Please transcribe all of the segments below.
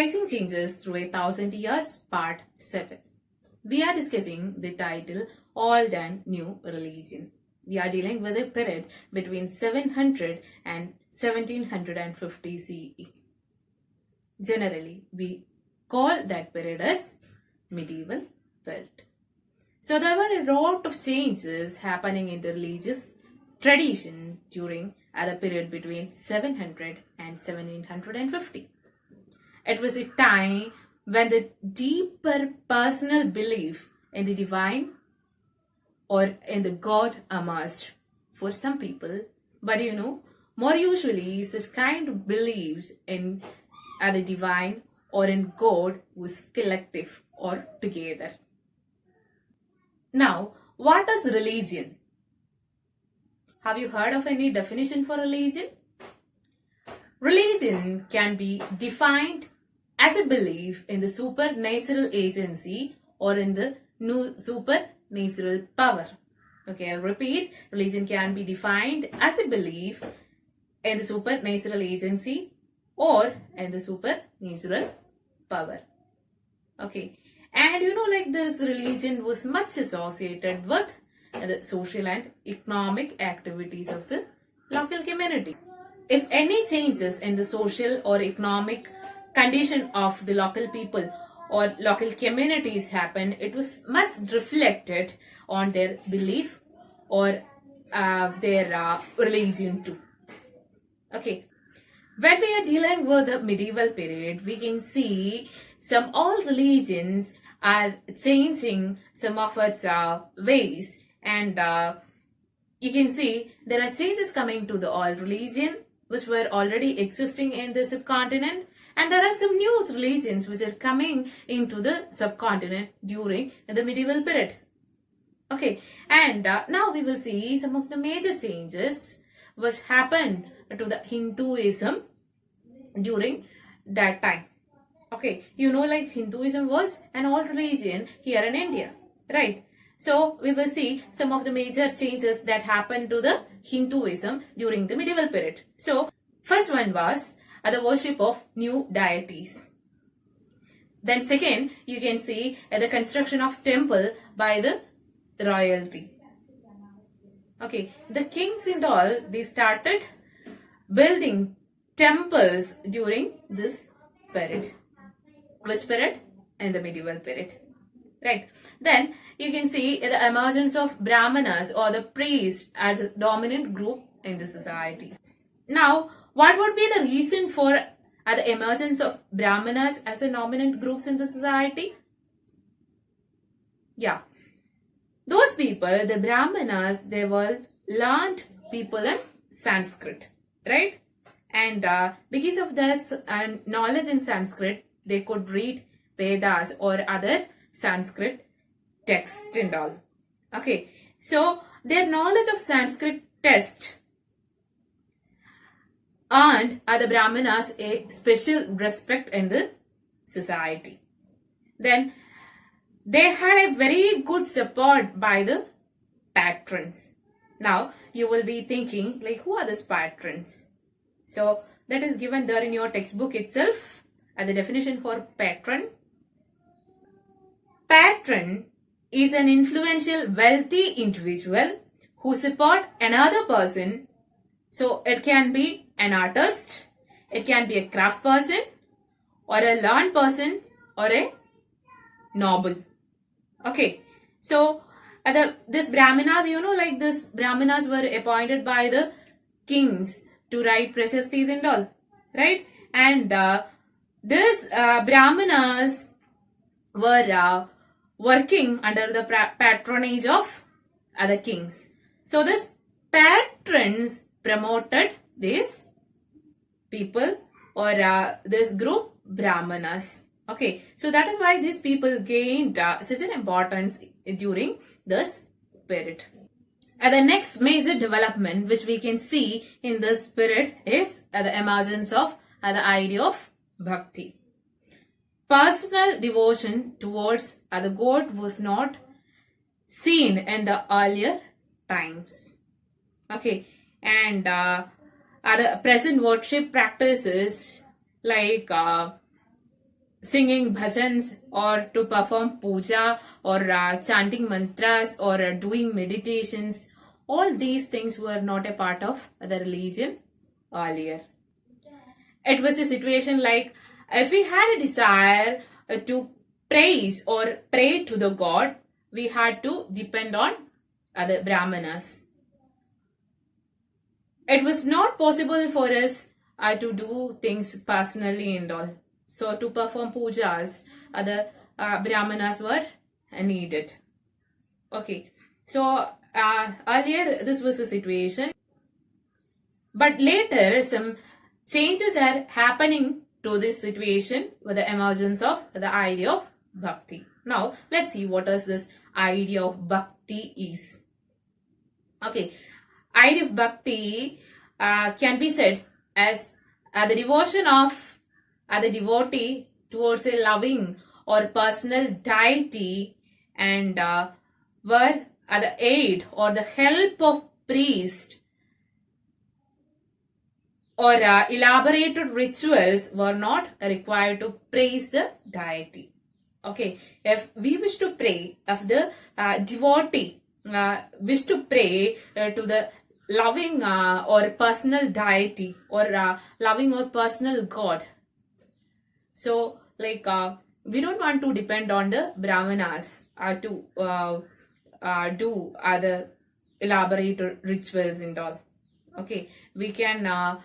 Facing Changes Through 1,000 Years, Part 7. We are discussing the title Old and New Religion. We are dealing with a period between 700 and 1750 CE. Generally, we call that period as medieval period. So there were a lot of changes happening in the religious tradition during the period between 700 and 1750. It was a time when the deeper personal belief in the divine or in the God emerged for some people. But more usually such kind of beliefs in the divine or in God was collective or together. Now, what is religion? Have you heard of any definition for religion? Religion can be defined as a belief in the supernatural agency or in the supernatural power. Okay, I'll repeat. Religion can be defined as a belief in the supernatural agency or in the supernatural power. Okay, and like this religion was much associated with the social and economic activities of the local community. If any changes in the social or economic condition of the local people or local communities happen, it was much reflected on their belief or their religion too. Okay, when we are dealing with the medieval period, we can see some all religions are changing some of its ways, and you can see there are changes coming to the old religion which were already existing in the subcontinent, and there are some new religions which are coming into the subcontinent during the medieval period. Okay, and now we will see some of the major changes which happened to the Hinduism during that time. Okay, like Hinduism was an old religion here in India, right? So we will see some of the major changes that happened to the Hinduism during the medieval period. So first one was the worship of new deities. Then second, you can see the construction of temple by the royalty. Okay, the kings and all, they started building temples during this period. Which period? In the medieval period. Right. Then you can see the emergence of Brahmanas or the priests as a dominant group in the society. Now, what would be the reason for the emergence of Brahmanas as a dominant groups in the society? Yeah. Those people, the Brahmanas, they were learned people in Sanskrit, right? And because of this knowledge in Sanskrit, they could read Vedas or other Sanskrit text and all. Okay, so their knowledge of Sanskrit text earned the Brahmanas a special respect in the society. Then they had a very good support by the patrons. Now you will be thinking like, who are these patrons? So that is given there in your textbook itself as the definition for patron. Patron is an influential, wealthy individual who support another person. So it can be an artist, it can be a craft person, or a learned person, or a noble. Okay, so this Brahmanas, like this Brahmanas were appointed by the kings to write precisely and all, right? And this Brahmanas were working under the patronage of other kings. So this patrons promoted these people or this group Brahmanas. Okay, so that is why these people gained such an importance during this period. And the next major development which we can see in this period is the emergence of the idea of bhakti. Personal devotion towards the God was not seen in the earlier times. Okay, and the present worship practices like singing bhajans or to perform puja or chanting mantras or doing meditations. All these things were not a part of the religion earlier. It was a situation like if we had a desire to praise or pray to the god, we had to depend on other Brahmanas. It was not possible for us to do things personally and all. So to perform pujas, other Brahmanas were needed. Okay. So earlier this was the situation. But later some changes are happening to this situation with the emergence of the idea of bhakti. Now let's see what is this idea of bhakti is. Okay, idea of bhakti can be said as the devotion of the devotee towards a loving or personal deity, and where the aid or the help of priest or elaborated rituals were not required to praise the deity. Okay, if we wish to pray, if the devotee wish to pray to the loving or personal deity or loving or personal god, so like we don't want to depend on the Brahmanas to do other elaborate rituals and all. Okay, we can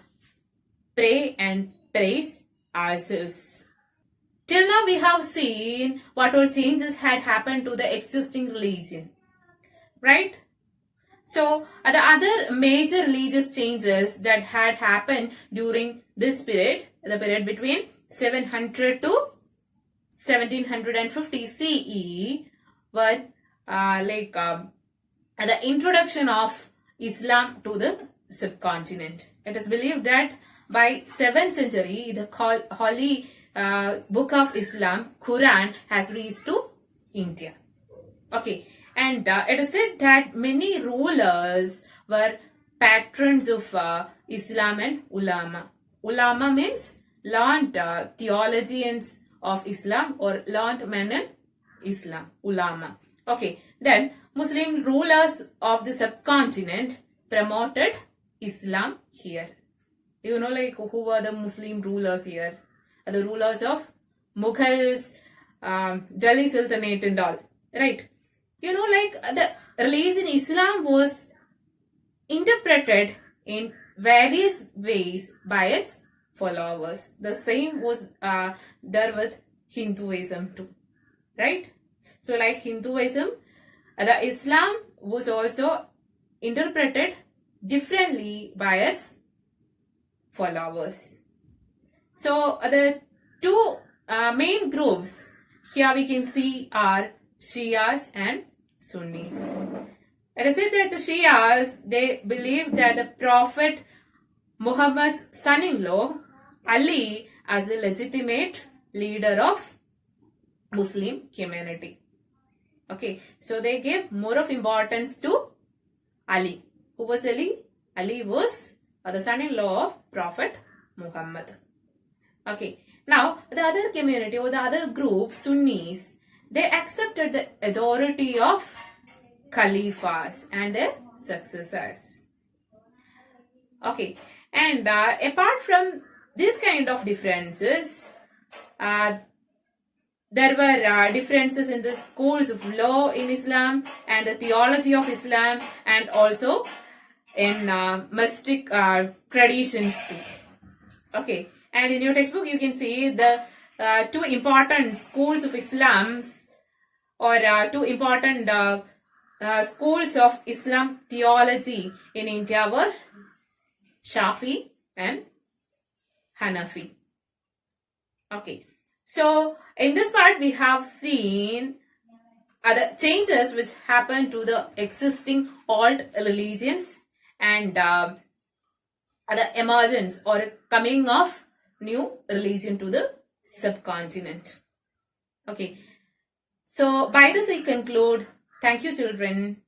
pray and praise ourselves. Till now we have seen what all changes had happened to the existing religion, right? So the other major religious changes that had happened during this period, the period between 700 to 1750 CE, were the introduction of Islam to the subcontinent. It is believed that by 7th century, the holy book of Islam, Quran, has reached to India. Okay, and it is said that many rulers were patrons of Islam and ulama. Ulama means learned theologians of Islam or learned men in Islam, ulama. Okay, then Muslim rulers of the subcontinent promoted Islam here. You know, like who were the Muslim rulers here? The rulers of Mughals, Delhi Sultanate and all, right? You know, like the religion Islam was interpreted in various ways by its followers. The same was there with Hinduism too, right? So like Hinduism, the Islam was also interpreted differently by its followers. So the two main groups here we can see are Shias and Sunnis. It is said that the Shias, they believe that the Prophet Muhammad's son-in-law Ali as the legitimate leader of Muslim community. Okay, so they gave more of importance to Ali. Who was Ali? Ali was the son-in-law of Prophet Muhammad. Okay, now the other community or the other group, Sunnis, they accepted the authority of Caliphs and their successors. Okay, and apart from this kind of differences, there were differences in the schools of law in Islam and the theology of Islam, and also in mystic traditions too. Okay, and in your textbook you can see the two important schools of Islam or two important schools of Islam theology in India were Shafi and Hanafi. Okay, so in this part we have seen the changes which happened to the existing old religions and the emergence or coming of new religion to the subcontinent. Okay, so by this I conclude. Thank you, children.